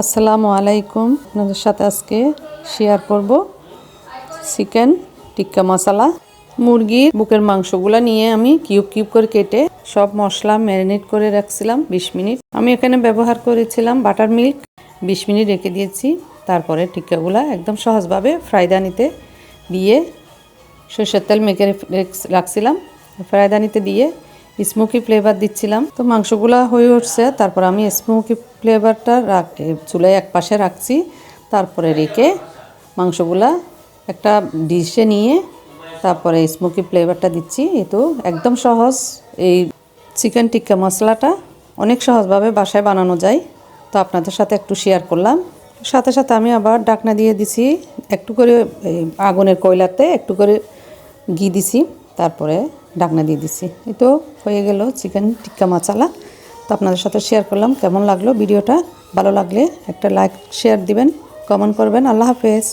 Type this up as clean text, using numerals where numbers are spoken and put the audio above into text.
আসসালামু আলাইকুম। আপনাদের সাথে আজকে শেয়ার করব চিকেন টিক্কা মশলা। মুরগির বুকের মাংসগুলো নিয়ে আমি কিউব কিউব করে কেটে সব মশলা ম্যারিনেট করে রাখছিলাম 20 মিনিট। আমি এখানে ব্যবহার করেছিলাম বাটার মিল্ক। 20 মিনিট রেখে দিয়েছি। তারপরে টিক্কাগুলো একদম সহজভাবে ফ্রাইদানিতে দিয়ে সরষের তেল মেখে রাখছিলাম। ফ্রাইদানিতে দিয়ে স্মোকি ফ্লেভার দিচ্ছিলাম। তো মাংসগুলা হয়ে উঠছে। তারপর আমি স্মোকি ফ্লেভারটা চুলায় এক পাশে রাখছি। তারপরে রেখে মাংসগুলা একটা ডিশে নিয়ে তারপরে স্মোকি ফ্লেভারটা দিচ্ছি। তো একদম সহজ। এই চিকেন টিক্কা মশলাটা অনেক সহজভাবে বাসায় বানানো যায়। তো আপনাদের সাথে একটু শেয়ার করলাম। সাথে সাথে আমি আবার ঢাকনা দিয়ে দিছি। একটু করে আগুনের কয়লাতে একটু করে ঘি দিছি। তারপরে ঢাকনা দিয়ে দিছি। এই তো হয়ে গেল চিকেন টিক্কা মশলা। তো আপনাদের সাথে শেয়ার করলাম। কেমন লাগলো ভিডিওটা? ভালো লাগলে একটা লাইক শেয়ার দিবেন, কমেন্ট করবেন। আল্লাহ হাফেজ।